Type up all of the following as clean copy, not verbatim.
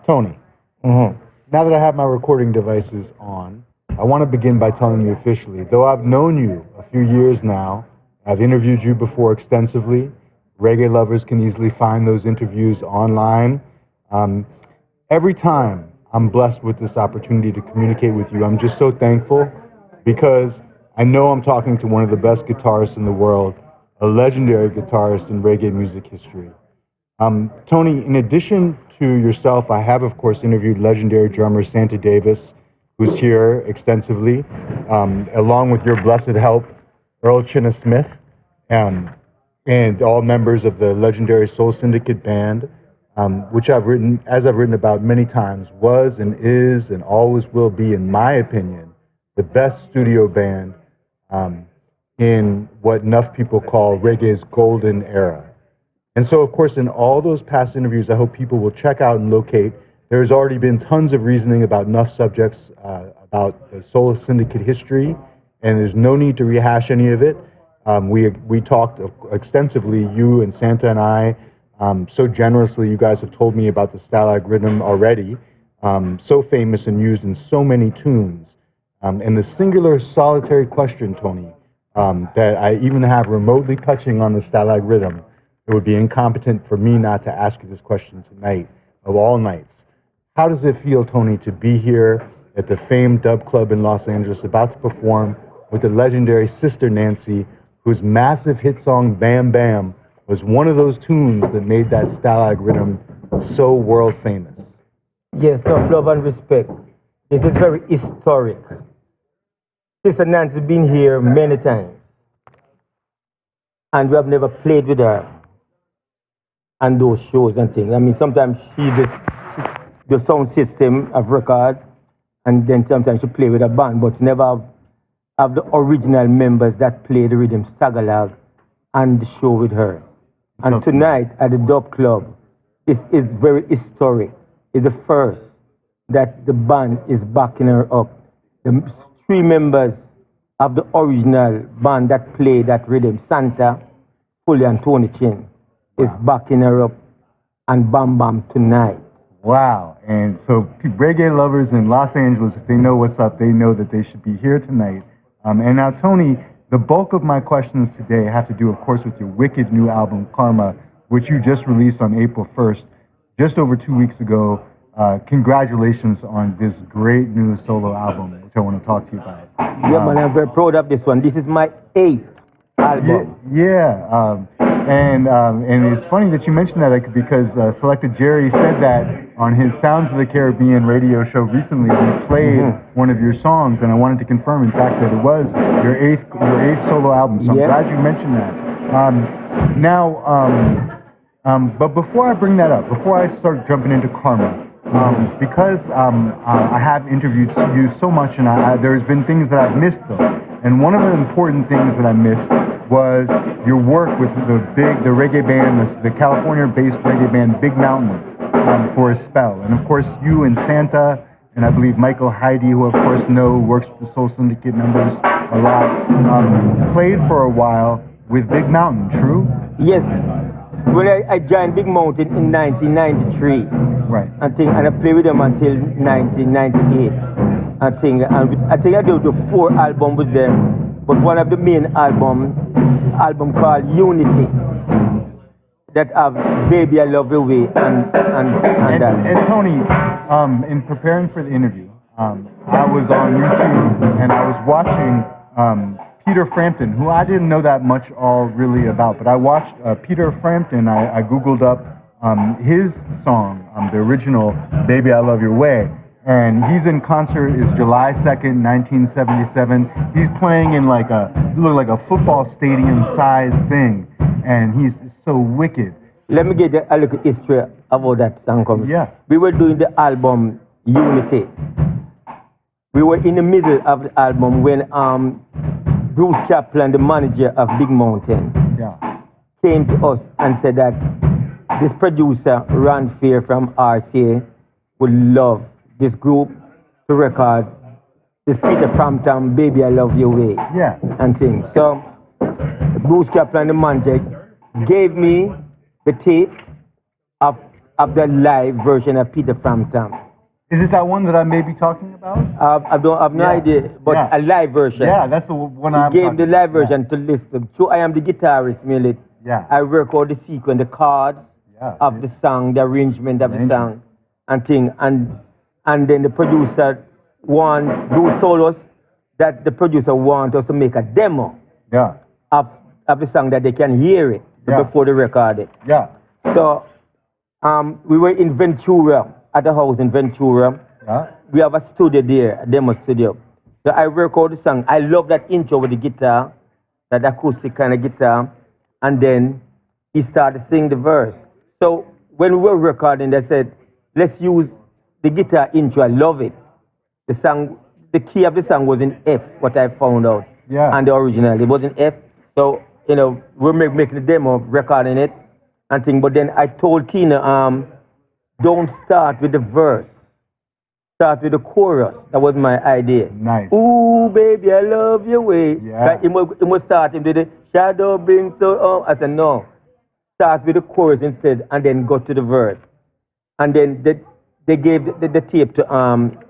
Tony, Mm-hmm. now that I have my recording devices on, I want to begin by telling you officially, though I've known you a few years now, I've interviewed you before extensively. Reggae lovers can easily find those interviews online. Um, every time I'm blessed with this opportunity to communicate with you, I'm just so thankful because I know I'm talking to one of the best guitarists in the world, a legendary guitarist in reggae music history. Tony, in addition to yourself, I have, of course, interviewed legendary drummer Santa Davis, who's here extensively, along with your blessed help, Earl Chinna Smith, um, and all members of the legendary Soul Syndicate band, which I've written about many times, was and is and always will be, in my opinion, the best studio band um, in what enough people call reggae's golden era. And so, of course, in all those past interviews, I hope people will check out and locate. There's already been tons of reasoning about enough subjects, about the Soul Syndicate history, and there's no need to rehash any of it. We talked extensively, you and Santa and I, so generously. You guys have told me about the Stalag rhythm already, so famous and used in so many tunes. And the singular solitary question, Tony, that I even have remotely touching on the Stalag rhythm, it would be incompetent for me not to ask you this question tonight, of all nights. How does it feel, Tony, to be here at the famed Dub Club in Los Angeles, about to perform with the legendary Sister Nancy, whose massive hit song Bam Bam was one of those tunes that made that Stalag rhythm so world famous? Yes, tough love and respect. This is very historic. Sister Nancy been here many times, and we have never played with her on those shows and things. I mean, sometimes she did the sound system of record, and then sometimes she play with a band, but never have the original members that play the rhythm Sagalog and the show with her. And tonight at the Dub Club is very historic. It's the first that the band is backing her up. The three members of the original band that play that rhythm, Santa, Fully, and Tony Chin, is backing her up and Bam Bam tonight. Wow. And so reggae lovers in Los Angeles, if they know what's up, they know that they should be here tonight. And now, Tony, the bulk of my questions today have to do, of course, with your wicked new album, Karma, which you just released on April 1st, just over 2 weeks ago. Congratulations on this great new solo album, which I want to talk to you about. Yeah, man, I'm very proud of this one. This is my 8th album. And it's funny that you mentioned that, like, because Selected Jerry said that on his Sounds of the Caribbean radio show recently. He played one of your songs, and I wanted to confirm, in fact, that it was your eighth solo album. So I'm glad you mentioned that. But before I bring that up, before I start jumping into Karma, because I have interviewed you so much, and there's been things that I've missed, though. And one of the important things that I missed was your work with the reggae band, the California-based reggae band Big Mountain, for a spell. And of course, you and Santa, and I believe Michael Heidi, who of course works with the Soul Syndicate members a lot, played for a while with Big Mountain. True? Yes. When I joined Big Mountain in 1993, right? And I played with them until 1998. I think I did the 4 albums with them, but one of the main album called Unity, that have Baby I Love Your Way and that. And Tony, in preparing for the interview, I was on YouTube and I was watching Peter Frampton, who I didn't know that much really about, but I watched Peter Frampton. I Googled up his song, the original Baby I Love Your Way, and he's in concert. It's July 2nd, 1977. He's playing in like a football stadium size thing, and he's so wicked. Let me get a little history about that song coming. Yeah. We were doing the album Unity. We were in the middle of the album when Bruce Kaplan, the manager of Big Mountain, came to us and said that this producer, Ron Fair from RCA, would love this group to record this Peter Frampton, Baby I Love Your Way, and things. So Bruce Kaplan, the manager, gave me the tape of of the live version of Peter Frampton. Is it that one that I may be talking about? I don't have no Yeah. idea, but Yeah. a live version. Yeah, that's the one He I'm gave the talking live about. Yeah. version to listen. So I am the guitarist, really. Yeah. I work out the sequence, the chords Yeah. of the song, the arrangement of the song, and thing. And then the producer do told us that the producer want us to make a demo Yeah. of the song that they can hear it Yeah. before they record it. Yeah. So we were in Ventura, at a house in Ventura. Yeah. We have a studio there, a demo studio. So I work out the song. I love that intro with the guitar, that acoustic kind of guitar. And then he started to sing the verse. So when we were recording, they said, let's use the guitar intro. I love it. The song, the key of the song was in F, what I found out. Yeah. And the original, it was in F. So, we're making the demo, recording it and thing. But then I told Keena, don't start with the verse. Start with the chorus. That was my idea. Nice. Ooh, baby, I love your way. Yeah. It must start with the shadow brings so. I said, no. Start with the chorus instead and then go to the verse. And then they gave the tape to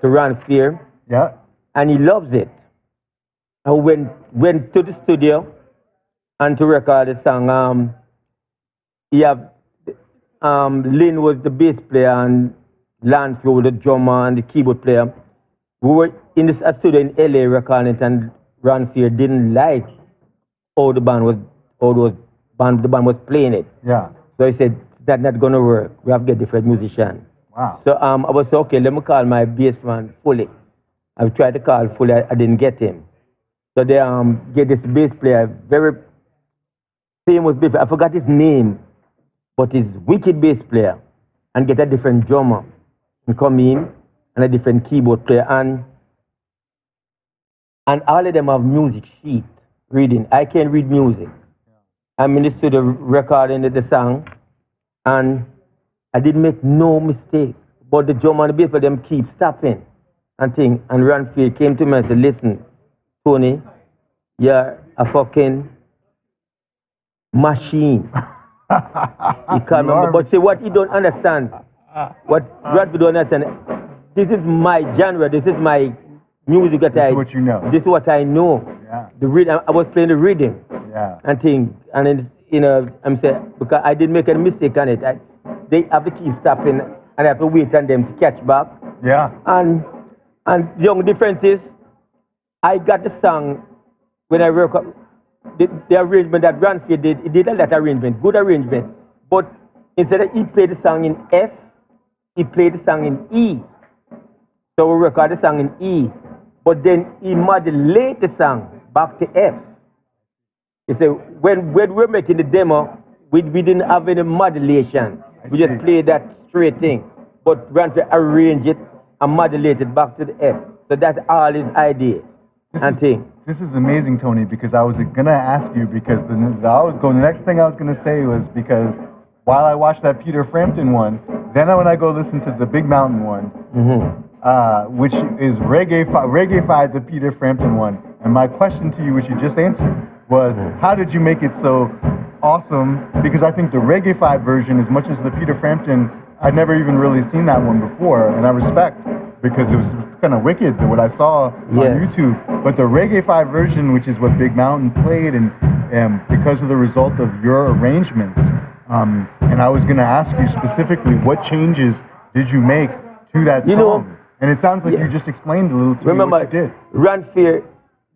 Ron Fear. Yeah. And he loves it. I went to the studio and to record the song. He have Lynn was the bass player and Lance was the drummer and the keyboard player. We were in this studio in LA recording it, and Ron Fear didn't like how the band was playing it. Yeah. So he said that's not gonna work. We have to get different musician. Wow. So I was like, okay, let me call my bass man Fully. I tried to call Fully, I didn't get him. So they get this bass player, very famous bass player. I forgot his name, but he's wicked bass player, and get a different drummer and come in and a different keyboard player, and all of them have music sheet reading. I can't read music. I'm in the studio recording the song, and I didn't make no mistake. But the drummer and the bass player them keep stopping and thing. And Ranfield came to me and said, listen, Tony, you're a fucking machine. He can't remember. But see, what he don't understand, what Ranfield don't understand, this is my genre, this is my music that This is what you know. This is what I know. Yeah. The rhythm, I was playing the rhythm. Yeah. And thing. And it's, I'm saying, because I didn't make any mistake on it. They have to keep stopping and I have to wait on them to catch back. Yeah. And the young difference is, I got the song when I work up, the arrangement that Ranfield did, he did a that arrangement, good arrangement. But instead of he played the song in F, he played the song in E. So we record the song in E. But then he modulate the song back to F. You see, when we were making the demo, we didn't have any modulation. We just played that straight thing. But Ranfield arranged it and modulate it back to the F. So that's all his idea thing. This is amazing, Tony, because I was gonna ask you because the next thing I was gonna say was because while I watched that Peter Frampton one, then when I go listen to the Big Mountain one, which is reggae-fied the Peter Frampton one, and my question to you, which you just answered, was how did you make it so awesome? Because I think the reggae-fied version, as much as the Peter Frampton, I'd never even really seen that one before, and I respect because it was kind of wicked what I saw on YouTube. But the reggae-fied version, which is what Big Mountain played, and because of the result of your arrangements, and I was going to ask you specifically, what changes did you make to that song? And it sounds like you just explained a little to me what you did. Ranfield,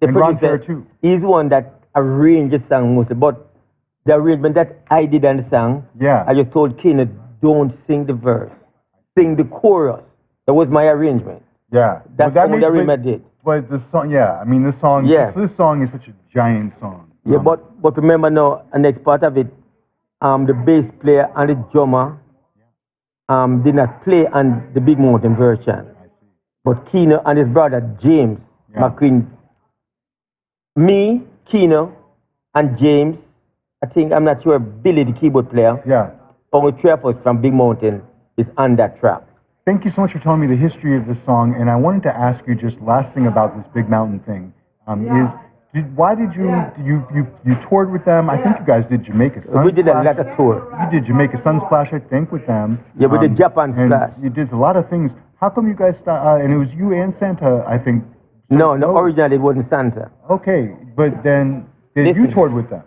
the producer, too. He's one that arranged the song mostly, but the arrangement that I did on the song, I just told Kenneth, don't sing the verse, sing the chorus. That was my arrangement. Yeah. That's the arrangement I did. But the song, I mean, this song, this song is such a giant song. Yeah, but remember now, the next part of it, the bass player and the drummer did not play on the Big Mountain version. But Keno and his brother James McQueen, me, Keno, and James, I'm not sure, Billy, the keyboard player, only three of us from Big Mountain is on that track. Thank you so much for telling me the history of this song, and I wanted to ask you just last thing about this Big Mountain thing, is Why did you toured with them? I think you guys did Jamaica Sunsplash. We did a lot of tour. You did Jamaica Sunsplash, I think, with them. Yeah, we did Japan Splash. And you did a lot of things. How come you guys and it was you and Santa, I think. No, originally it wasn't Santa. Okay, but then you toured with them?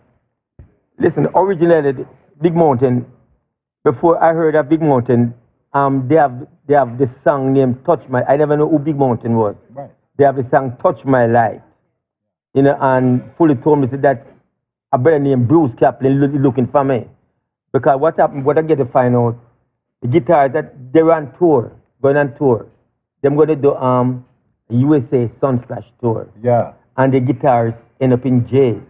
Listen, originally Big Mountain. Before I heard of Big Mountain, they have this song named "Touch My." I never know who Big Mountain was. Right. They have the song "Touch My Light," you know, and fully told me that a brother named Bruce Kaplan looking for me, because what happened? What I get to find out, the guitars that they were on tour, going on tour, them going to do USA Sunsplash tour. Yeah. And the guitars end up in jail,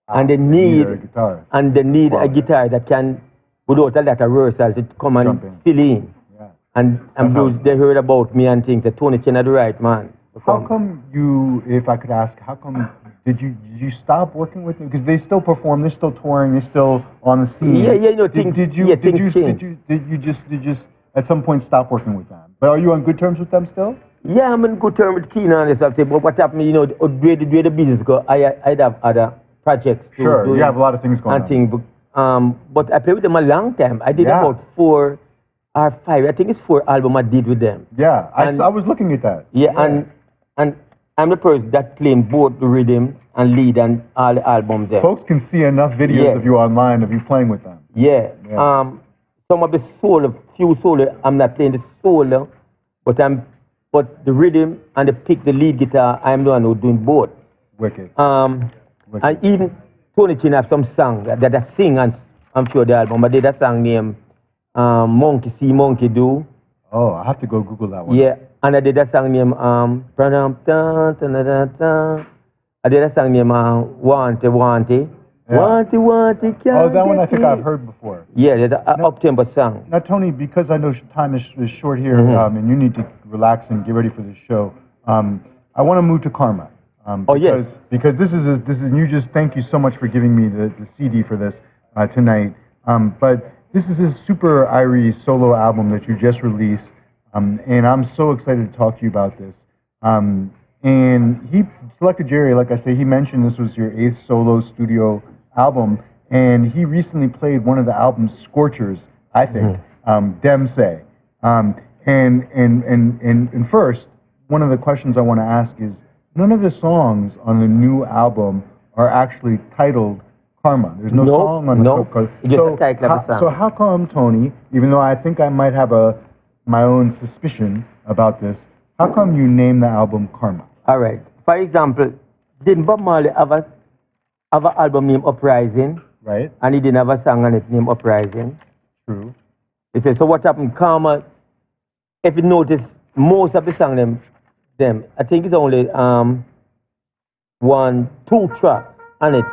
and they need a guitar that can, without a lot of rehearsal, to come and fill in. Yeah. And Bruce, they heard about me and think that Tony Chen is the right man. How come you, if I could ask, how come did you stop working with them? Because they still perform, they're still touring, they're still on the scene. Yeah, you know, did you just at some point stop working with them? But are you on good terms with them still? Yeah, I'm in good terms with Keenan and stuff. But what happened, you know, the way the business go, I'd have other projects. Sure, you have a lot of things going on. But I played with them a long time. I did about 4 or 5. I think it's 4 albums I did with them. Yeah, I was looking at that. Yeah, and I'm the person that playing both the rhythm and lead and all the albums there. Folks can see enough videos of you online of you playing with them. Yeah. Some of the few solo, I'm not playing the solo, but the rhythm and the lead guitar, I'm the one who's doing both. Wicked. And even Tony Chin have some song that I sing on I'm sure the album. I did a song named Monkey See, Monkey Do. Oh, I have to go Google that one. Yeah, and I did a song named I did a song named Wanty Wanty. Wanty Wanty can't. Oh, that one I think I've heard before. Yeah, it's an up-tempo song. Now, Tony, because I know time is short here, and you need to relax and get ready for the show, I want to move to Karma. Because this is you just thank you so much for giving me the CD for this tonight. But this is his super-irie solo album that you just released, and I'm so excited to talk to you about this. And he selected Jerry, like I say, he mentioned this was your 8th solo studio album, and he recently played one of the album's scorchers, I think, Dem Say. And first, one of the questions I want to ask is, none of the songs on the new album are actually titled Karma. There's no song on the cover. So how come, Tony, even though I think I might have my own suspicion about this, how come you name the album Karma? All right. For example, didn't Bob Marley have an album named Uprising? Right. And he didn't have a song on it named Uprising. True. He said, so what happened? Karma, if you notice, most of the songs, them, I think it's only 2 tracks on it.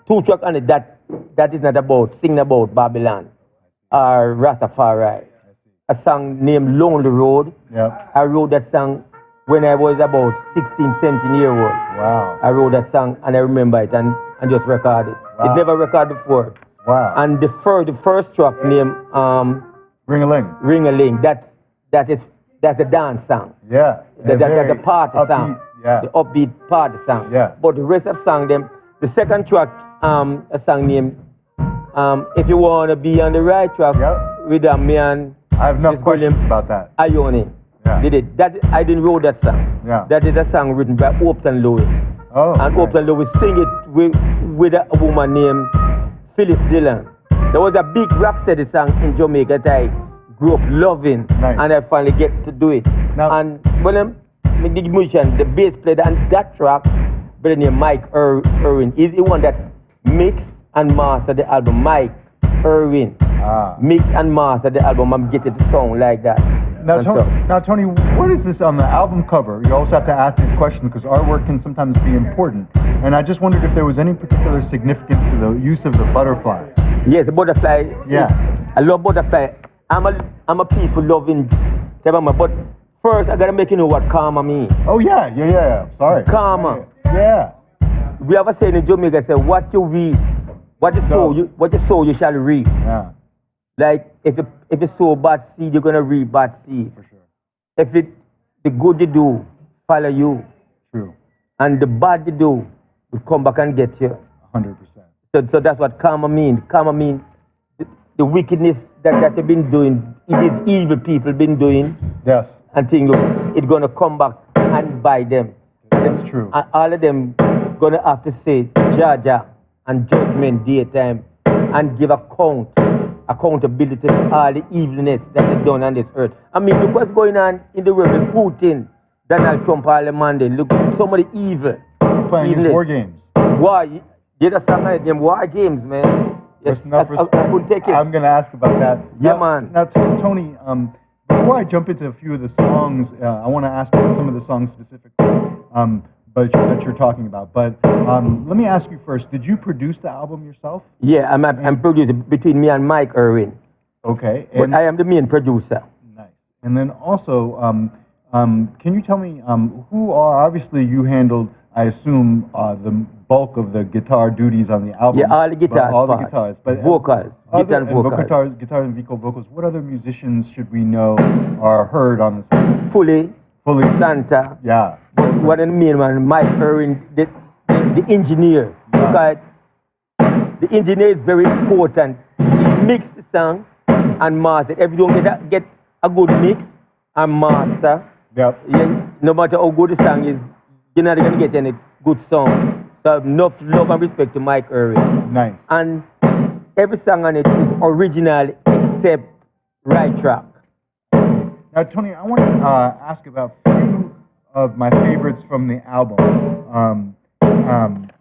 2 tracks on it that is not about singing about Babylon or Rastafari. A song named Lonely Road. Yeah. I wrote that song when I was about 16, 17 years old. Wow. I wrote that song and I remember it and just recorded it. Wow. It never recorded before. Wow. And the first track named Ring-a-Ling. Ring-a-Ling. That's a dance song. Yeah. That's a party song. Yeah. The upbeat party song. Yeah. But the rest of the song, the second track, a song named If You Wanna Be on the Right Track with a man. I have enough questions about that. Ione. Yeah. Did it. I didn't wrote that song. Yeah. That is a song written by Upton Lewis. Oh. And nice. Upton Lewis sing it with a woman named Phyllis Dillon. There was a big Rhapsody song in Jamaica that I grew up loving. Nice. And I finally get to do it. Now, and when the musician, the bass player on that track, brother named Mike Irwin, he's the one that mixed and mastered the album. Mike Irwin. Mix and master the album and get it to sound like that. Now, Tony, what is this on the album cover? You also have to ask these questions because artwork can sometimes be important. And I just wondered if there was any particular significance to the use of the butterfly. Yes, the butterfly. Yes. I love butterfly. I'm a peaceful loving type of man. But first, I gotta make you know what karma means. Oh yeah. Sorry. Karma. Yeah. We have a saying in Jamaica, say what you read, what you sow, you shall reap. Yeah. Like if you sow bad seed, you're gonna reap bad seed. For sure. If the good you do follow you. True. and the bad you do will come back and get you. 100%. So that's what karma means. Karma means the wickedness that you've been doing, it is evil people been doing. Yes. And think it's gonna come back and bite them. That's true. And all of them gonna have to say Jaja and judgment daytime and give accountability to all the evilness that they've done on this earth. I mean, look what's going on in the world with Putin, Donald Trump, all the Monday. Look, so many evil. Playing his war games. Why? Did a song like them war games, man? Yes, I couldn't take it. I'm gonna ask about that. Yeah, man. Now, Tony, before I jump into a few of the songs, I want to ask about some of the songs specifically, but that you're talking about. But let me ask you first: did you produce the album yourself? Yeah, I'm producer between me and Mike Irwin. Okay. But I am the main producer. Nice. And then also, can you tell me who are, obviously you handled, I assume, the bulk of the guitar duties on the album. Yeah, all the guitars. All the guitars. But vocals. Guitar and vocals. Guitar and vocal vocals. What other musicians should we know are heard on this album? Fully. Santa. Yeah. One of the main one, Mike Irwin, the engineer. Yeah. Because the engineer is very important. He mix the song and master. If you don't get a good mix and master, yep. No matter how good the song is, you're not going to get any good song. So enough love and respect to Mike Irwin. Nice. And every song on it is original except Right Track. Now, Tony, I want to ask about a few of my favorites from the album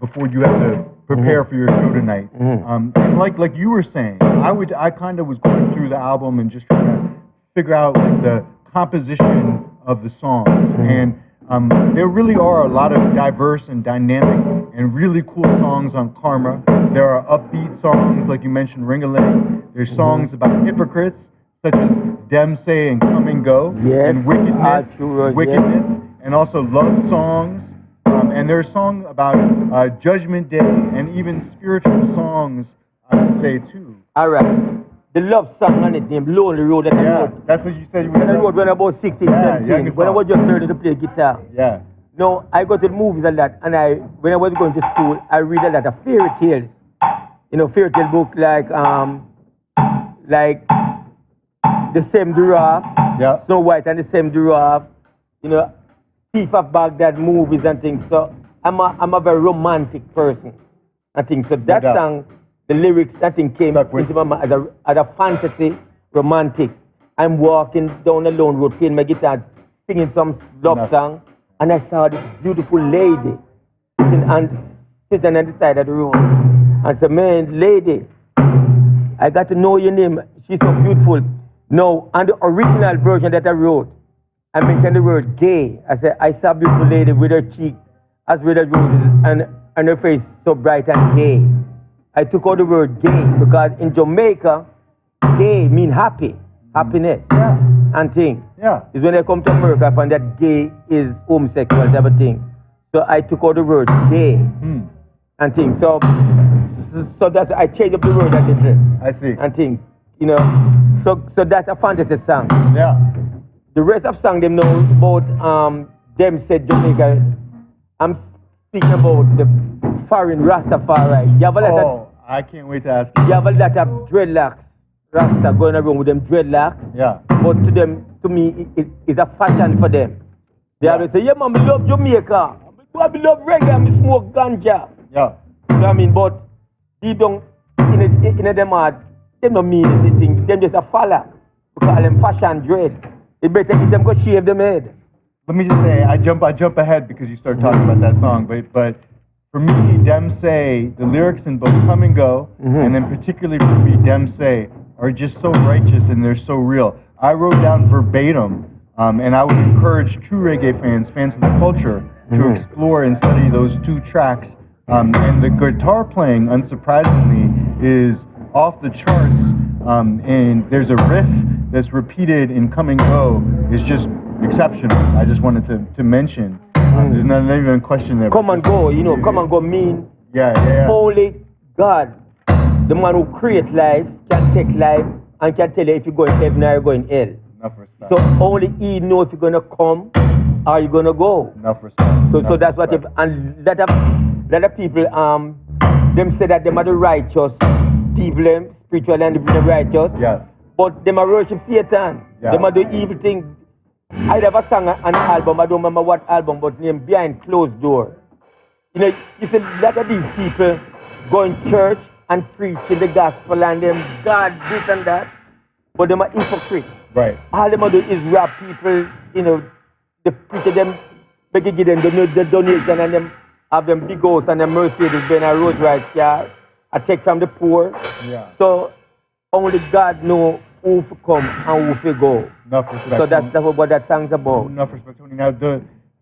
before you have to prepare for your show tonight. And like you were saying, I kind of was going through the album and just trying to figure out like the composition of the songs. And there really are a lot of diverse and dynamic and really cool songs on Karma. There are upbeat songs, like you mentioned, Ring-a-Ling. There's songs about hypocrites, such as Dem Say and Come and Go, yes, and Wickedness, and also love songs. And there's songs about Judgment Day and even spiritual songs, I would say, too. All right. The love song on it named Lonely Road that I wrote. That's what you said you were I wrote when I was 16, 17, when I was just learning to play guitar. Yeah. No, I go to the movies a lot, and when I was going to school, I read a lot of fairy tales. You know, fairy tale book like The Same Giraffe, Snow White and the Same Giraffe, you know, Thief of Baghdad movies and things. So I'm a very romantic person, I think. So that song, the lyrics, that thing came into my mind as a fantasy, romantic. I'm walking down a lone road, playing my guitar, singing some love song, and I saw this beautiful lady sitting on the side of the road. I said, man, lady, I got to know your name. She's so beautiful. No, on the original version that I wrote, I mentioned the word gay. I said, I saw a beautiful lady with her cheek as red as roses and her face so bright and gay. I took out the word gay because in Jamaica, gay means happy, happiness, and thing. Yeah. It's when I come to America, I find that gay is homosexual type of thing. So I took out the word gay and thing. So that's I changed up the word a little. I see. And thing, you know. So that's a fantasy song. Yeah. The rest of song them know about them said Jamaica. I'm speaking about the foreign Rastafari. You have a lot of, I can't wait to ask you. You have a lot of dreadlocks, Rasta going around with them dreadlocks. Yeah. But to me, it's a fashion for them. They always say, yeah, man, I love Jamaica. I love reggae, I smoke ganja. Yeah. You know what I mean? But they don't, in them heart, they don't mean anything. Them just a follow. We call them fashion dread. It better if them go shave them head. Let me just say, I jump ahead because you started talking about that song, but for me, Dem Say, the lyrics in both Come and Go, and then particularly for me, Dem Say, are just so righteous and they're so real. I wrote down verbatim, and I would encourage true reggae fans of the culture, to explore and study those two tracks. And the guitar playing, unsurprisingly, is off the charts, and there's a riff that's repeated in Come and Go is just exceptional. I just wanted to mention. There's not even a question there. Come and go, you know, come and go mean only God, the man who creates life, can take life and can tell you if you're going to heaven or you're going hell. Enough respect. So only He knows if you're going to come are you gonna go? Enough respect. So that's what if and lot of people them say that them are the righteous people, them spiritual and the righteous. Yes. But them are worship Satan. Yeah. Them are do evil thing. I never sang an album, I don't remember what album, but named Behind Closed Door. You know, you see a lot of these people go in church and preaching the gospel and them God this and that, but them are hypocrites. Right. All them do is rob people, you know, the preacher them, they give them the donation and them have them big house and them Mercedes Benz and Rolls Royce car. I take from the poor. Yeah. So only God know who to come and who to go. Enough respect. So that's what that song's about. Enough respect, Tony.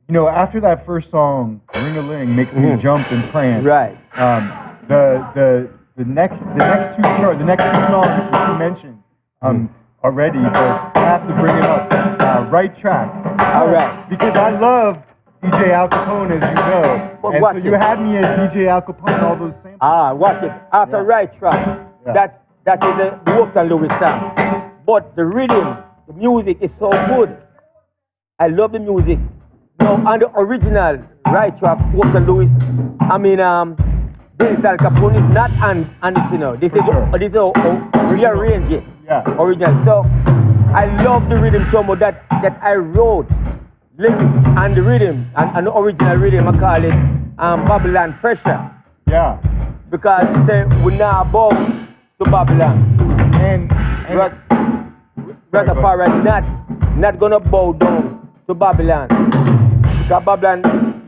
Now, after that first song, Ring-a-Ling makes me jump and prance. Right. The next two songs which you mentioned already, but I have to bring it up. Right Track. All right. Because I love DJ Al Capone, as you know. Well, and so you had me at DJ Al Capone, all those samples. Watch it. After Right Track, that is the Walker Lewis song. But the rhythm, the music is so good. I love the music. Now, on the original Right Track, Walker Lewis, I mean, this Al Capone is not on it, you know. This is rearrange it. Yeah. Original. So I love the rhythm so much that I wrote lyrics and the rhythm and the original rhythm. I call it Babylon Pressure. Yeah. Because we now bow to Babylon. And Rastafari not gonna bow down to Babylon. Because Babylon,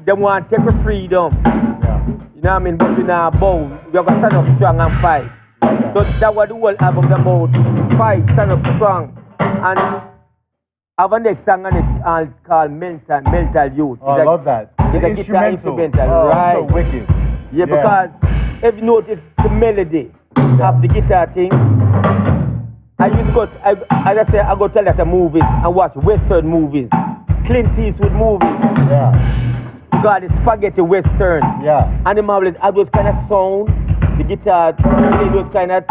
they want to take the freedom. Yeah. You know what I mean? But we now bow. We have to stand up strong and fight. Yeah. So that's what the whole album is about. Fight, stand up strong. And I have a next song on it called Mental Youth. Oh, I love that. It's a guitar instrumental, right? So wicked. Yeah, because if you notice the melody of the guitar thing, I used to go, as I say, I go to a lot of movies and watch Western movies, Clint Eastwood movies. Yeah. God, it's spaghetti Western. Yeah. And the marvelous, have those kind of sound, the guitar, those kind of,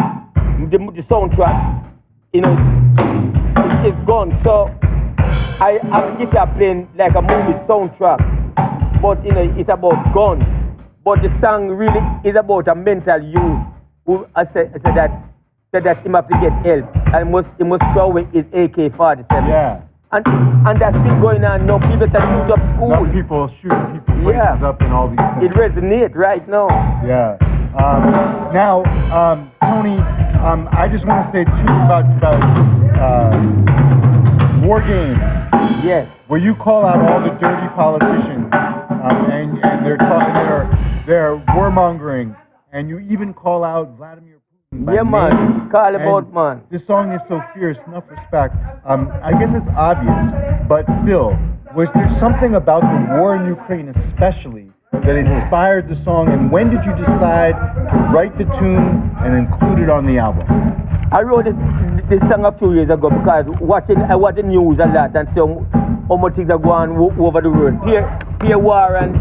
the soundtrack, you know, it's gone. So I have the guitar playing like a movie soundtrack, but you know, it's about guns. But the song really is about a mental youth who I said that he have to get help. He must throw away his AK-47. Yeah. And that's still going on now. People that shoot up school. Now people shooting people places up and all these things. It resonates right now. Yeah. Now, Tony, I just want to say too about war games. Yes. Where you call out all the dirty politicians and they're warmongering, and you even call out Vladimir Putin. Yeah, man. Call him out, man. This song is so fierce. Enough respect. I guess it's obvious, but still, was there something about the war in Ukraine, especially, that inspired the song? And when did you decide to write the tune and include it on the album? I wrote this song a few years ago because I watch the news a lot and see how much things are going over the world. Peer war and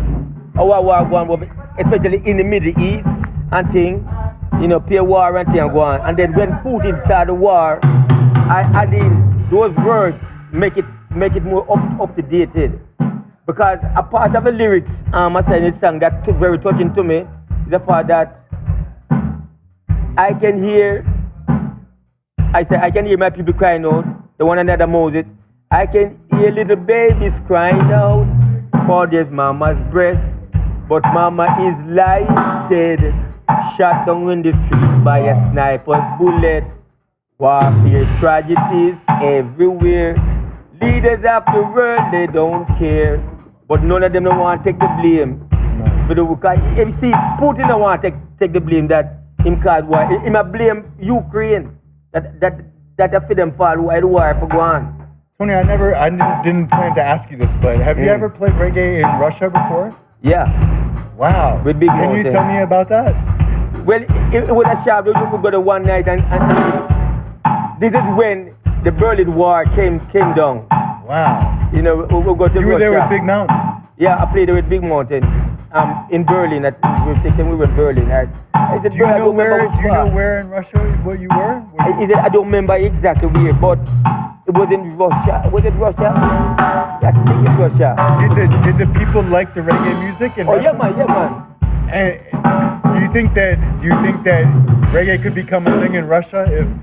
our war going over, especially in the Middle East and things. You know, peer war and things go on. And then when Putin started the war, I added those words, make it more up to date. Because a part of the lyrics I said in this song that very touching to me is the part that I can hear my people crying out, the one another Moses. I can hear little babies crying out for their mama's breast, but mama is lying dead, shot down in the street by a sniper's bullet. Warfare tragedies everywhere. Leaders of the world, they don't care, but none of them don't want to take the blame. Because if you see, Putin don't want to take the blame that him caused war. He might blame Ukraine that for them fall why the war for go on. Tony, I didn't plan to ask you this, but have you ever played reggae in Russia before? Yeah. Wow. With big Can you tell me about that? Well, it was a sharp. You could go to one night and this is when the Berlin Wall came down. Wow. You know, we go to. You were there with Big Mountain. Yeah, I played there with Big Mountain. In Berlin. We were in Berlin. Do you know where in Russia what you were? I don't remember exactly where, but It was in Russia. Was it Russia? Yeah, I think it's Russia. Did the people like the reggae music in Russia? Yeah, man. And do you think that reggae could become a thing in Russia and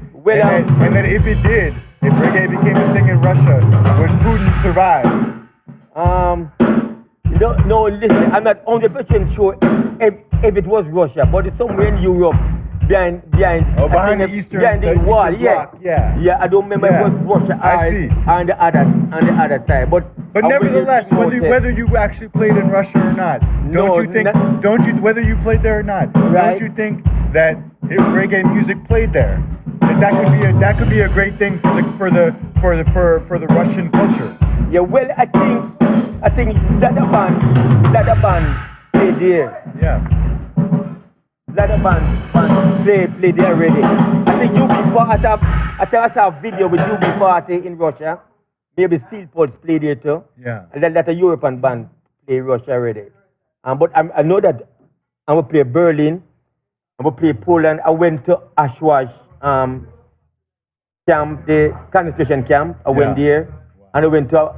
that if it did, if reggae became a thing in Russia, would Putin survive? No, listen, I'm not 100% sure if it was Russia, but it's somewhere in Europe behind the eastern wall. Bloc, yeah. I don't remember if it was Russia on the other side. But nevertheless, whether you actually played in Russia or not, whether you played there or not, right. Don't you think that if reggae music played there, that could be a great thing for the Russian culture? Yeah, well, I think that the band played there. Yeah. That the band play there already. I think I saw a video with UB40 in Russia. Maybe Steel Pulse played there too. Yeah. And that a European band play Russia already. But I know that I will play Berlin. I will play Poland. I went to Ashwash camp, the concentration camp. I went there. Wow. And I went to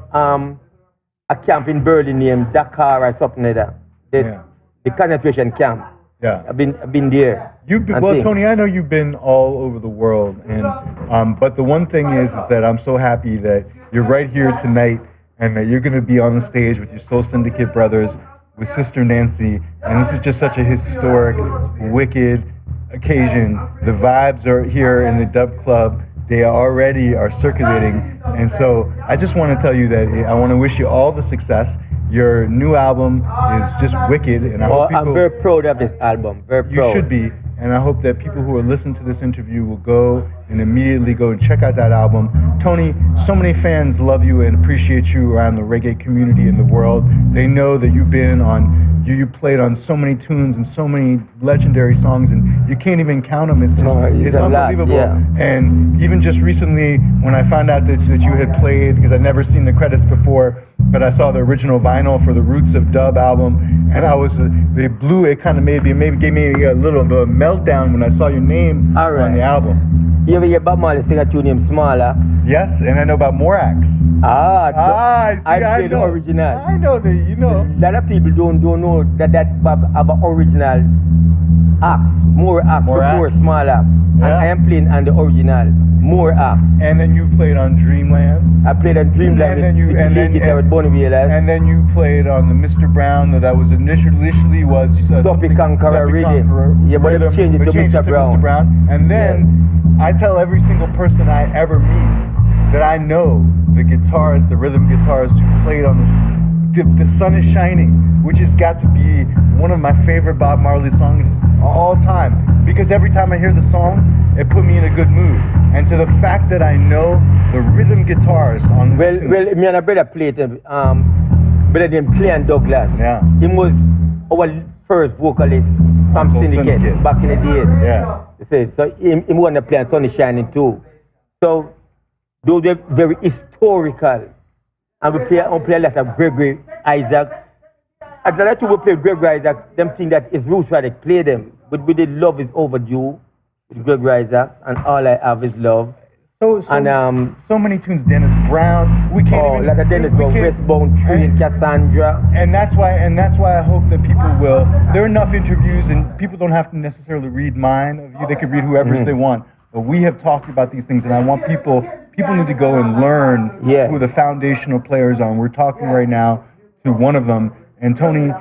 a camp in Berlin named Dakar or something like that. The concentration camp. Yeah, I've been there. Tony, I know you've been all over the world, and but the one thing is that I'm so happy that you're right here tonight, and that you're going to be on the stage with your Soul Syndicate brothers, with Sister Nancy, and this is just such a historic, wicked occasion. The vibes are here in the Dub Club. They already are circulating, and so I just want to tell you that I want to wish you all the success. Your new album is just wicked, and I hope people... I'm very proud of this album, very proud. You should be, and I hope that people who are listening to this interview will go and immediately go and check out that album. Tony, so many fans love you and appreciate you around the reggae community in the world. They know that you've been on... You played on so many tunes and so many legendary songs, and you can't even count them. It's just it's unbelievable. Yeah. And even just recently, when I found out that you had played, because I'd never seen the credits before, but I saw the original vinyl for the Roots of Dub album, and it kind of maybe gave me a little bit of a meltdown when I saw your name on the album. You ever hear Bob Marley sing a tune named Small Axe? Yes, and I know about Morax. I play the original. I know that, you know. A lot of people don't know that Bob have an original axe, more Small Axe. Yeah. And I am playing on the original, more axe. And then you played on Dreamland. I played on Dreamland with Bonneville. And then you played on the Mr. Brown that was initially was Duppy Conqueror Rhythm. Yeah, but they changed it to Mr. Brown. And then I tell every single person I ever meet that I know the guitarist, the rhythm guitarist who played on The Sun is Shining, which has got to be one of my favorite Bob Marley songs of all time. Because every time I hear the song, it put me in a good mood. And to the fact that I know the rhythm guitarist on this tune. Well, me and a brother played brother named Clean Douglas. Yeah. He was our first vocalist from Syndicate back in the day. Yeah. So he wanted to play on Sun is Shining too. So those were very historical. And we play a lot of Gregory Isaac. At the time we play Gregory Isaac, them think that it's roots why they play them. But we did Love Is Overdue with Gregory Isaac, and All I Have Is Love. So many tunes, Dennis Brown. We can't even. Like Dennis Brown, Westbound Train, Cassandra. And that's why I hope that people will. There are enough interviews, and people don't have to necessarily read mine of you. They could read whoever's they want. But we have talked about these things, and I want people need to go and learn who the foundational players are. And we're talking right now to one of them. And Tony,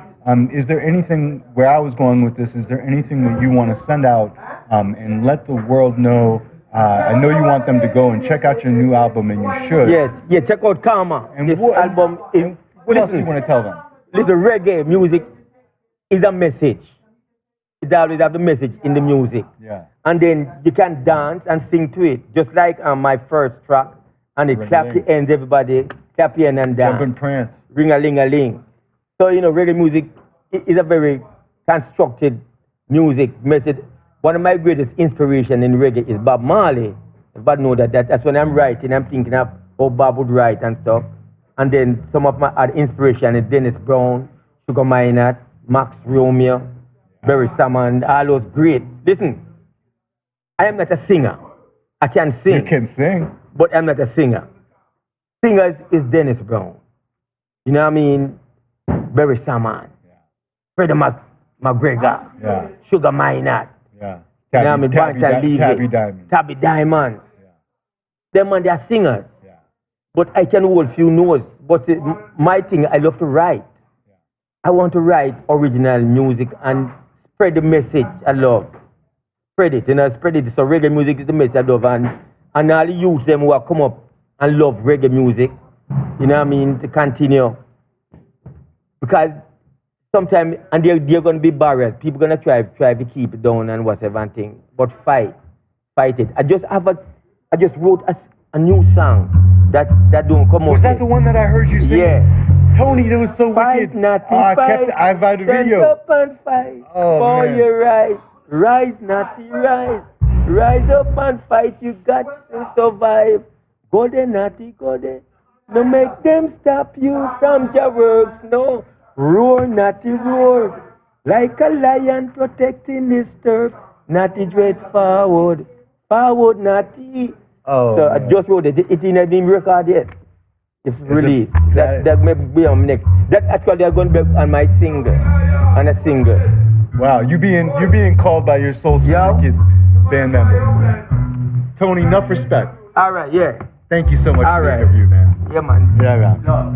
is there anything, where I was going with this, is there anything that you want to send out and let the world know? I know you want them to go and check out your new album, and you should. Yeah, check out Karma. And this album is... What else do you want to tell them? Listen, reggae music is a message. It always have the message in the music. Yeah. And then you can dance and sing to it, just like on my first track. And it clap your hands, everybody. Clap your hands and dance. Jump and prance. Ring-a-ling-a-ling. So, reggae music is a very constructed music message. One of my greatest inspiration in reggae is Bob Marley. Everybody know that's when I'm writing, I'm thinking of how Bob would write and stuff. And then some of my other inspiration is Dennis Brown, Sugar Minott, Max Romeo, Barry Salmon, all those great. Listen, I am not a singer. I can sing. You can sing. But I'm not a singer. Singers is Dennis Brown. You know what I mean? Barry Saman, Yeah. Freddie McGregor, Yeah. Sugar Minot. Yeah. You know what I mean? Tabby Diamond. Tabby Diamond. Yeah. Them man, they are singers. Yeah. But I can hold few notes. But my thing, I love to write. Yeah. I want to write original music and spread the message I love. Spread it, spread it. So reggae music is the message I love. And all the youth them who have come up and love reggae music, you know what I mean, to continue. Because sometimes, and they're going to be barriers. People going to try to keep it down and whatever and thing. But fight it. I just wrote a new song that don't come out. Was that the one that I heard you sing? Yeah. Tony, that was so Fight, wicked. Natty, I invited a stand video. up and fight Oh, for man. your right. Rise, Natty, rise. Rise up and fight. You got to survive. Go there, Natty, go there. No make them stop you from your works. No. Roar, Natty, roar. Like a lion protecting his turf. Natty, dread forward. Forward, Natty. Oh, so man. I just wrote it. It ain't been recorded yet. It's released. that- That may be on next. That actually are going to be on my single. On a single. Wow, you being called by your Soul Yo. Syndicate band member. Tony, enough respect. All right, yeah. Thank you so much All for the right. interview, man. Yeah, man. Yeah, man. Love.